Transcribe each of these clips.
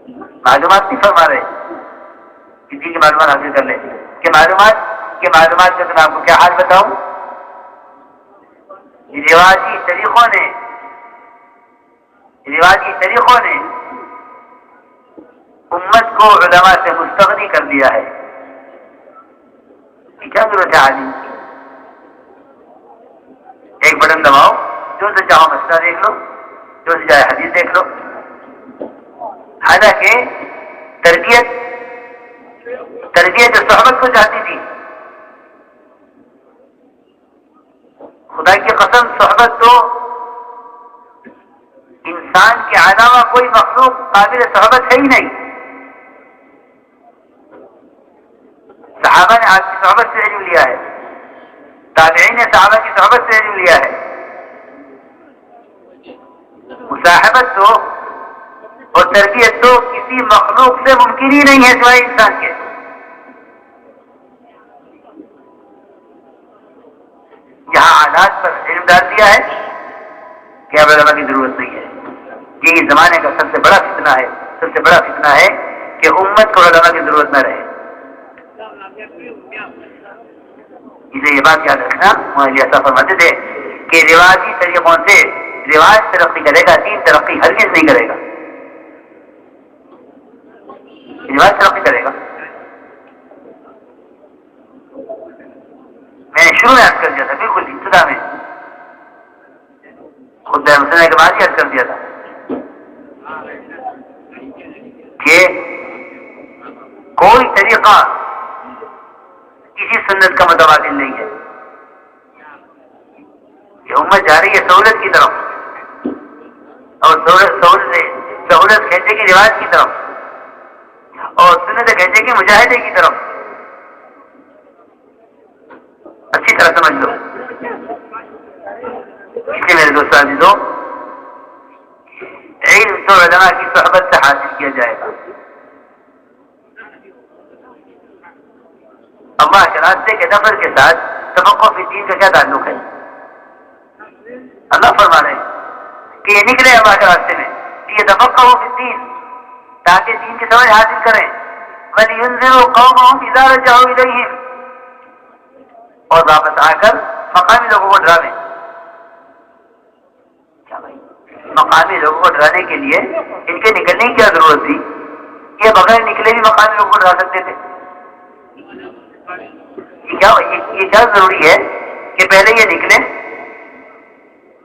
معلومات نہیں فرما رہے، کسی کی معلومات حاصل کر لیں کہ معلومات کا میں آپ کو کیا حال بتاؤں؟ رواجی طریقوں نے امت کو علماء سے مستغنی کر دیا ہے. کیا ضرورت ہے عالم کی؟ ایک بٹن دباؤ، جو سے چاہو مسئلہ دیکھ لو، جو سے چاہے حدیث دیکھ لو. حالانکہ تربیت صحبت کو چاہتی تھی. خدا کی قسم، صحبت تو انسان کے علاوہ کوئی مخلوق قابل صحبت ہے ہی نہیں. صحابہ نے آپ کی صحبت سے علم لیا ہے، تابعین نے صحابہ کی صحبت سے علم لیا ہے. مصاحبت تو اور تربیت تو کسی مخلوق سے ممکن ہی نہیں ہے سوائے انسان کے. یہاں حالات پر علم ڈال دیا ہے کہ اب علماء کی ضرورت نہیں ہے. یہ زمانے کا سب سے بڑا فتنہ ہے کہ امت کو علماء کی ضرورت نہ رہے. اسے یہ بات یاد رکھنا، ایسا فرماتے تھے کہ رواجی طریقوں سے رواج ترقی کرے گا، دین ترقی ہرگز نہیں کرے گا. رواج ترقی کرے گا. میں نے شروع میں عرض کر دیا تھا، بالکل ابتدا میں خود مسئلہ کے بعد ہی عرض کر دیا تھا کہ کوئی طریقہ کسی سنت کا متبادل نہیں ہے. یہ امت جا رہی ہے سہولت کی طرف، اور سہولت کھینچے کی رواج کی طرف، اور سنت کھینچے کی مجاہدے کی طرف. اچھی طرح سمجھ لو. اس لیے میرے دوست عزیزوں، علم تو علماء کی صحبت سے حاصل کیا جائے گا. اللہ کے راستے کے نفر کے ساتھ تفقہ فی الدین کا کیا تعلق ہے؟ اللہ فرما رہے ہیں کہ یہ نکلے اللہ کے راستے میں یہ تفقہ فی الدین، تاکہ دین کی سمجھ حاصل کریں. وَلِيُنذِرُوا قَوْمَهُمْ إِذَا رَجَعُوا إِلَيْهِمْ، اور واپس آ کر مقامی لوگوں کو ڈراویں. کیا بھائی، مقامی لوگوں کو ڈرانے کے لیے ان کے نکلنے کی کیا ضرورت تھی؟ یہ بغیر نکلے بھی مقامی لوگوں کو ڈرا سکتے تھے. یہ کیا ضروری ہے کہ پہلے یہ نکلیں،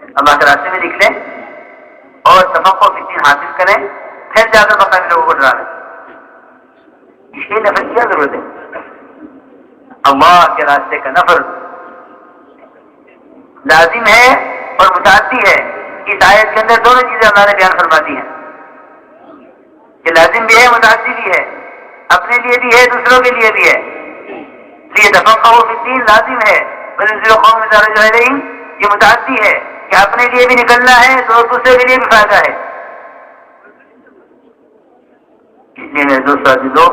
اللہ کے راستے میں نکلیں اور تفقہ فی الدین حاصل کریں، پھر جا کر مقامی لوگوں کو ڈرا لیں. اس کے نفر کی کیا ضرورت ہے؟ اللہ کے راستے کا نفر لازم ہے اور متعدی ہے. اس آیت کے اندر دونوں چیزیں اللہ نے بیان فرما دی ہیں کہ لازم بھی ہے، متعدی بھی ہے، اپنے لیے بھی ہے، دوسروں کے لیے بھی ہے. یہ تفقہ فی الدین لازم ہے، وَلِيُنذِرُوا قَوْمَهُمْ إِذَا رَجَعُوا إِلَيْهِمْ یہ متعدی ہے کہ اپنے لیے بھی نکلنا ہے اور دوسرے کے لیے بھی فائدہ ہے. اس لیے میرے دوست عزیزو،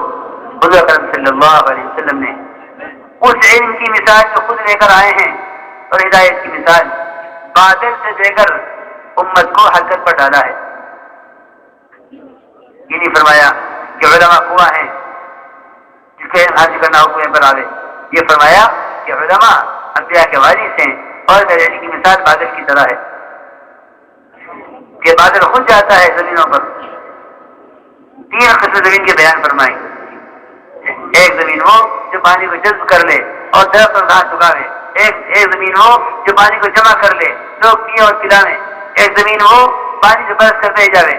حضور اکرم صلی اللہ علیہ وسلم نے اس علم کی مثال جو خود لے کر آئے ہیں اور ہدایت کی مثال باطل سے دے کر امت کو حرکت پر ڈالا ہے. یہ نہیں فرمایا کہ علماء کنواں ہیں، جس کو علم حاصل کرنا ہو کنویں پر آوے. یہ فرمایا کہ علماء انبیاء کے وارث ہیں اور میرے علم کی مثال بادل کی طرح ہے کہ بادل خود جاتا ہے زمینوں پر. 3 قسم زمین کے بیان فرمائیں. ایک زمین ہو جو پانی کو جذب کر لے اور درخت اور گھاس اگاوے. ایک زمین ہو جو پانی کو جمع کر لے، لوگ پیے اور پلاویں. ایک زمین ہو پانی سے برس کر بہ جاوے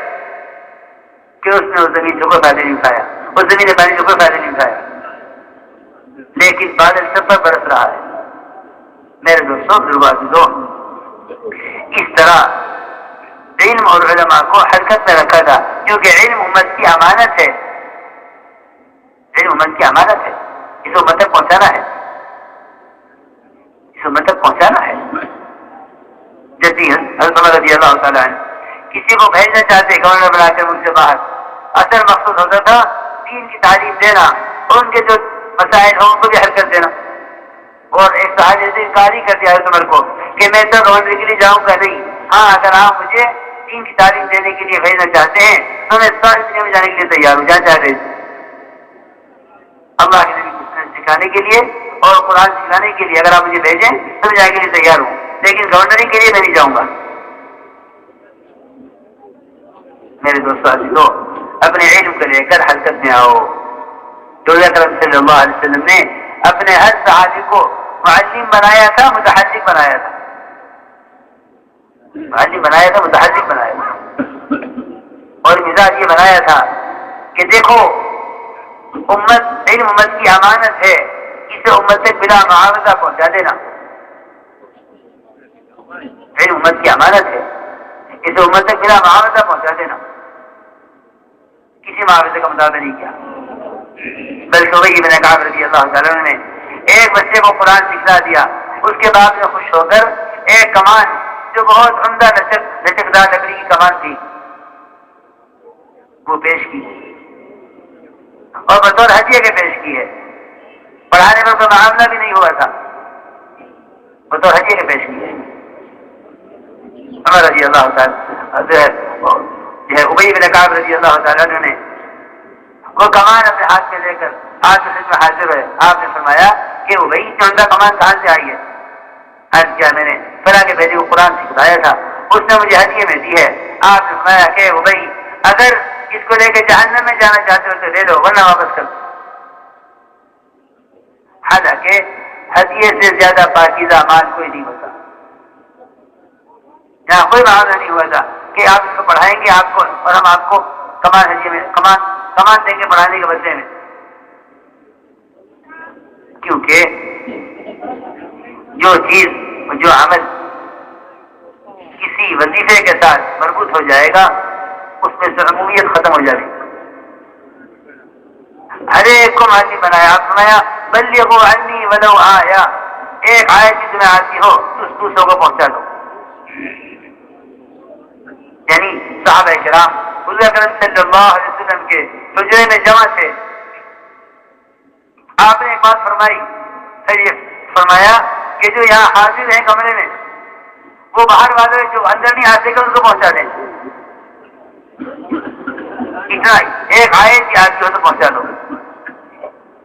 کہ اس نے اس زمین سے کوئی فائدہ نہیں اٹھایا، اس زمین نے پانی سے کوئی فائدہ نہیں اٹھایا، لیکن بادل سب پر برس رہا ہے. میرے دوستوں عزیزوں، اس طرح علم اور علماء کو حرکت میں رکھا تھا، کیونکہ علم امت کی امانت ہے. علم امت کی امانت ہے، اس امت تک پہنچانا ہے، اس امت تک پہنچانا ہے. جیسے حضرت عمر رضی اللہ تعالیٰ عنہ کسی کو بھیجنا چاہتے گورنر بنا کر ملک سے باہر، اصل مقصود ہوتا تھا دین کی تعلیم دینا اور ان کے جو مسائل ہوں ان کو بھی حل کر دینا. اور ایک صحابی سے انکار ہی کر دیا حضرت عمر کو کہ میں تو گورنر کے لیے جاؤں گا نہیں، ہاں اگر آپ مجھے دین کی تعلیم دینے کے لیے بھیجنا چاہتے ہیں تو میں ساری دنیا میں جانے کے لیے تیار ہوں جہاں چاہ رہے اللہ کے نبی کو سکھانے کے لیے اور قرآن سکھانے کے لیے اگر آپ مجھے بھیجیں تو میں جانے کے لیے تیار ہوں، لیکن گورنری کے لیے میں نہیں جاؤں گا۔ میرے دوستو عزیزو، اپنے علم کو لے کر حرکت میں آؤ۔ رسول اکرم صلی اللہ علیہ وسلم نے اپنے ہر صحابی کو معلم بنایا تھا، متحرک بنایا تھا، معلم بنایا تھا، متحرک بنایا تھا، اور مزاج یہ بنایا تھا کہ دیکھو امت، علم امت کی امانت ہے، اسے امت سے بلا معاوضہ پہنچا دینا۔ علم امت کی امانت ہے، اسے امت سے بلا معاوضہ پہنچا دینا۔ کسی معاوضے کا مطالبہ نہیں کیا، بلکہ ابی بن کعب رضی اللہ تعالیٰ عنہ نے ایک بچے کو قرآن سکھلا دیا، اس کے بعد میں خوش ہو کر ایک کمان جو بہت عمدہ لچکدار لکڑی کی کمان تھی وہ پیش کی، اور بطور ہدیہ کے پیش کی ہے، پڑھانے میں کوئی معاملہ بھی نہیں ہوا تھا، بطور ہدیہ کے پیش کی ہے۔ عمر رضی اللہ تعالیٰ ابی بن کعب رضی اللہ تعالیٰ عنہ نے وہ کمان اپنے ہاتھ میں لے کر آپ کے خدمت میں حاضر ہوئے، آپ نے فرمایا کہ ابی اتنی عمدہ کمان کہاں سے آئی ہے؟ عرض کیا میں نے فلاں کے بھیجے کو قرآن سکھلایا تھا، اس نے مجھے ہدیے میں دی ہے۔ آپ نے فرمایا کہ ابی اگر اس کو لے کے جہنم میں جانا چاہتے ہو تو لے لو ورنہ واپس کر دو۔ حالانکہ ہدیے سے زیادہ پاکیزہ مال کوئی نہیں ہوتا، یہاں کوئی معاملہ نہیں ہوا تھا کہ آپ اس کو پڑھائیں گے آپ کو اور ہم آپ کو کمان ہدیے میں کمان دیں گے پڑھانے کے بدلے میں، کیونکہ جو چیز جو عمل کسی وظیفے کے ساتھ مربوط ہو جائے گا اس میں سے عمومیت ختم ہو جائے گی۔ ہر ایک کو معلم بنایا، آپ فرمایا بلغوا عنی ولو آیا، ایک آیت جس میں آتی ہو تو دوسروں کو پہنچا دو۔ یعنی صحابہ کرام حضور اکرم صلی اللہ علیہ وسلم کے حجرے میں جمع تھے، آپ نے ایک بات فرمائی، پھر یہ فرمایا کہ جو یہاں حاضر ہیں کمرے میں وہ باہر والے جو اندر نہیں آتے کہ ان کو پہنچا دیں، اتنا ہی، ایک آیت کی آتی ہو تو پہنچا دو،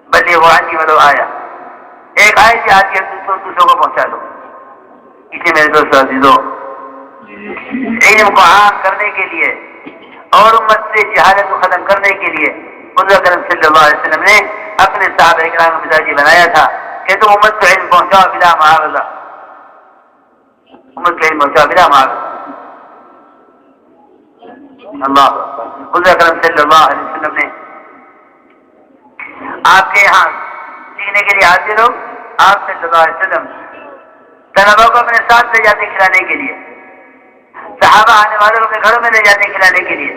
بلغوا عنی ولو آیا، ایک آیت کی آتی ہے دوسروں کو پہنچا دو۔ اسی میرے دوستو عزیزو، علم کو عام کرنے کے لیے اور امت سے جہالت کو ختم کرنے کے لیے حضور اکرم صلی اللہ علیہ وسلم نے اپنے صحابہ کرام کو مزاجی بنایا تھا کہ تم امت کو علم پہنچاؤ بلا معاوضہ، امت کو علم پہنچاؤ بلا معاوضہ۔ اللہ حضور اکرم صلی اللہ علیہ وسلم نے آپ کے یہاں سیکھنے کے لیے آتے لوگ، آپ صلی اللہ علیہ وسلم طلبا کو اپنے ساتھ لے جاتے کھلانے کے لیے، صحابہ آنے والوں کو اپنے گھروں میں لے جاتے کھلانے کے لیے،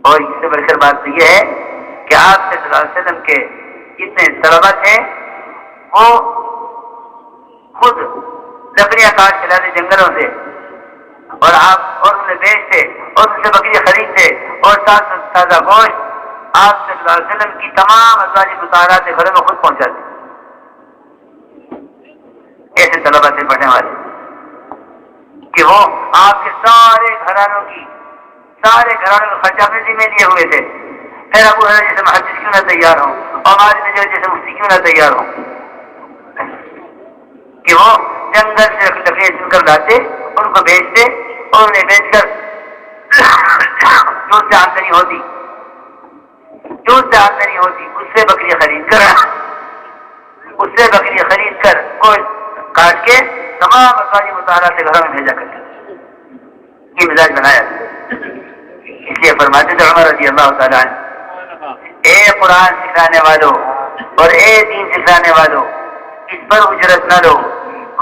اور اس سے بڑھ کر بات تو یہ ہے کہ آپ صلی اللہ علیہ وسلم کے جتنے طلبا تھے وہ خود لکڑیاں کاٹ کے لاتے جنگلوں سے، اور آپ اور انہیں بیچتے اور ان سے بکری خریدتے، اور تازہ گوشت آپ صلی اللہ علیہ وسلم کی تمام ازواج مطہرات کے گھروں میں خود پہنچاتے۔ ایسے طلبا سے پڑھنے والے کہ وہ آپ کے سارے گھرانوں کا خرچہ اپنے ذمہ لیے ہوئے تھے، پھر ابو ہریرہ جیسے محدث کیوں نہ تیار ہوں اور مالک جیسے مفتی کیوں نہ تیار ہوں کہ وہ جنگل سے لکڑیاں چن کر لاتے، ان کو بیچتے اور انہیں بیچ کر جو سے آمدنی ہوتی اس سے بکری خرید کر گوشت کاٹ کے تمام ازواج مطہرات کے گھروں میں بھیجا کرتے، یہ مزاج بنایا۔ اس لیے فرماتے تھے عمر رضی اللہ تعالیٰ عنہ، اے قرآن سکھانے والوں اور اے دین سکھانے والوں، اس پر اجرت نہ لو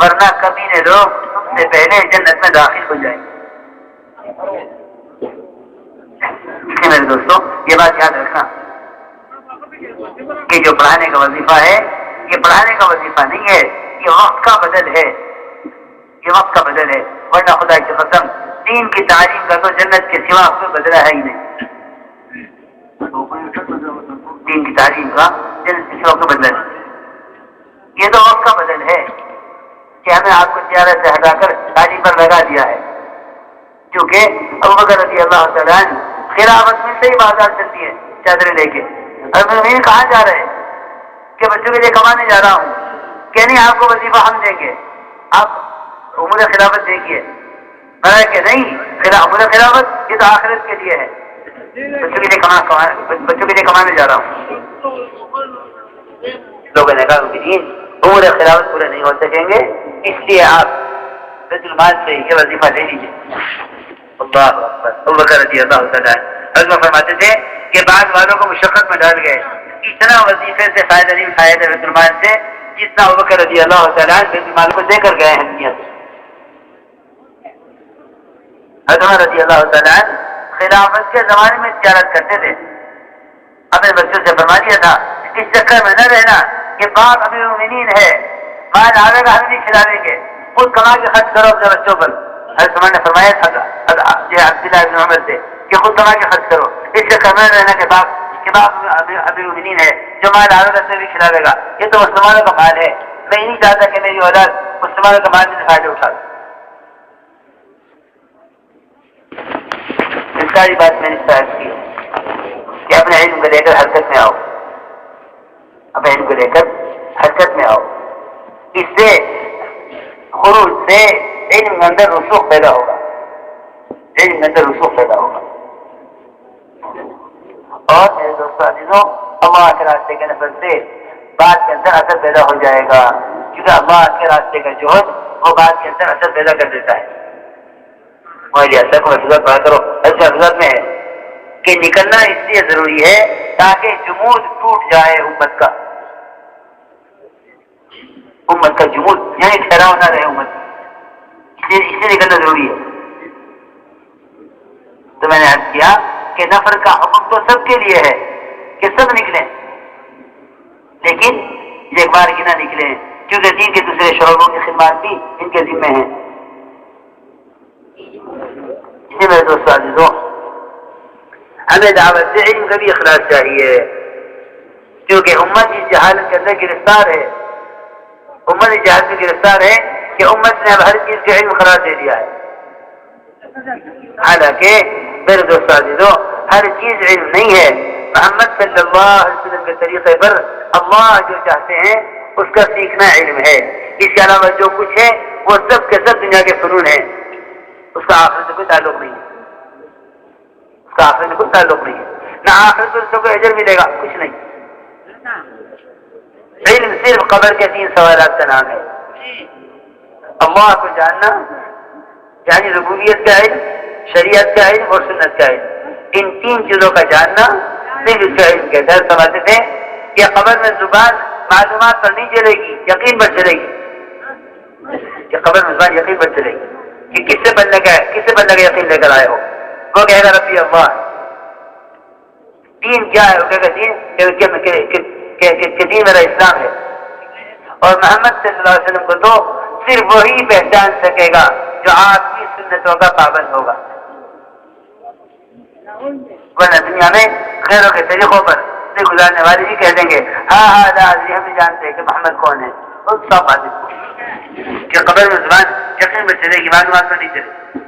ورنہ کمینے لوگ تم سے پہلے جنت میں داخل ہو جائیں۔ میرے دوستوں یہ بات یاد رکھنا کہ جو پڑھانے کا وظیفہ ہے یہ پڑھانے کا وظیفہ نہیں ہے، یہ وقت کا بدل ہے، یہ وقت کا بدل ہے، ورنہ خدا کی قسم دین کی تعلیم کا تو جنت کے سوا کوئی بدلہ ہے ہی نہیں، دین کی تعلیم کا جنت کے سوا کوئی بدلہ نہیں، یہ تو وقت کا بدل ہے۔ کہ ہمیں آپ کو زیارت سے ہٹا کر تاجی پر لگا دیا ہے، کیونکہ ابوبکر رضی اللہ تعالیٰ عنہ خلافت میں سے ہی بازار چلتی ہے چادریں لے کے، اور میں کہاں جا رہے ہیں کہ بچوں کے لیے کمانے جا رہا ہوں، کہ نہیں آپ کو وظیفہ ہم دیں گے، آپ امور خلافت دیکھیے، میں کہ نہیں امور خلافت یہ تو آخرت کے لیے ہے، بچوں کے لیے کمانے جا رہا ہوں۔ لوگوں نے کہا کہ امور خلافت پورے نہیں ہو سکیں گے، اس لیے آپ بیت المال سے یہ وظیفہ لے لیجیے۔ اللہ اکبر۔ ابوبکر رضی اللہ تعالیٰ عنہ فرماتے تھے کہ بعض والوں کو مشقت میں ڈال گئے، اتنا وظیفے سے فائدہ نہیں اٹھایا تھا بیت المال سے جتنا ابوبکر رضی اللہ تعالیٰ عنہ بیت المال کو دے کر گئے ہیں دنیا سے۔ حضرت رضی اللہ تعالیٰ عنہ خلافت کے زمانے میں تجارت کرتے تھے، اپنے بچوں سے فرما دیا تھا اس چکر میں نہ رہنا کہ باپ امیر المومنین ہے، مال آئے گا ہم نہیں کھلا دیں گے، خود کما کے خرچ کرو اپنے بچوں پر۔ حضرت عمر نے فرمایا تھا عبداللہ بن عمر سے کہ خود کما کے خرچ کرو، اس چکر میں نہ رہنا کہ باپ امیر المومنین ہے جو مال آئے گا سے بھی کھلا دے گا، یہ تو مسلمانوں کا مال ہے، میں نہیں چاہتا کہ میری اولاد مسلمانوں کا مال سے فائدہ اٹھا دے۔ اس ساری بات میں نے استعمال کی کہ اپنے علم کو لے کر حرکت میں آؤ، اپنے علم کو لے کر حرکت میں آؤ، اس سے خروج سے علم کے اندر رسوخ پیدا ہوگا، علم کے اندر رسوخ پیدا ہوگا۔ اور میرے دوستوں عزیزوں، اللہ کے راستے کے نفر سے بات کے اندر اثر پیدا ہو جائے گا، کیونکہ اللہ کے راستے کا جوہر وہ بات کے اندر اثر پیدا کر دیتا ہے۔ اثر کو حفظت پڑھا کرو، ایسے حفظت میں ہے کہ نکلنا اس لیے ضروری ہے تاکہ جمود ٹوٹ جائے امت کا جمود، یعنی ٹھہراؤ نہ رہے امت، اس لیے نکلنا ضروری ہے۔ تو میں نے عرض کیا کہ نفر کا حکم تو سب کے لیے ہے کہ سب نکلیں، لیکن ایک بار کی نہ نکلیں، کیونکہ دین کے دوسرے شعبوں کی خدمات بھی ان کے ذمہ ہیں۔ اس لیے میرے دوستوں عزیزوں، ہمیں دعوت سے علم کا بھی اخلاص چاہیے، کیونکہ امت اس جہالت کے اندر گرفتار ہے، امت اس جہالت میں گرفتار ہے کہ امت نے اب ہر چیز کے علم قرار دے دیا ہے، حالانکہ میرے دوستوں عزیزوں ہر چیز علم نہیں ہے۔ محمد صلی اللہ علیہ وسلم کے طریقے پر اللہ جو چاہتے ہیں اس کا سیکھنا علم ہے، اس کے علاوہ جو کچھ ہے وہ سب کے سب دنیا کے فنون ہیں، اس کا آخرت سے کوئی تعلق نہیں ہے، اس کا آخرت سے کوئی تعلق نہیں ہے، نہ آخرت میں اس کو کوئی اجر ملے گا، کچھ نہیں۔ علم صرف قبر کے 3 سوالات کا نام ہے، اللہ کو جاننا یعنی ربوبیت کا علم، شریعت کا علم اور سنت کا علم، ان 3 چیزوں کا جاننا صرف اس کا علم کہتا ہے۔ سمجھتے تھے کہ قبر میں زبان معلومات پر نہیں چلے گی، یقین پر چلے گی، کہ قبر میں زبان یقین پر چلے گی کہ کس سے بننے کا یقین لے کر آئے ہو، وہ کہے گا ربی اللہ۔ دین کیا ہے؟ وہ کہے گا دین کہ دین میرا اسلام ہے، اور محمد صلی اللہ علیہ وسلم کو تو صرف وہی پہچان سکے گا جو آپ کی سنتوں کا پابند ہوگا، ورنہ دنیا میں خیروں کے طریقوں پر گزارنے والے ہی کہہ دیں گے ہاں ہم بھی جانتے ہیں کہ محمد کون ہے، کہ قبر میں زبان یقین میں چلے گی، معلومات پر نہیں چلے گی۔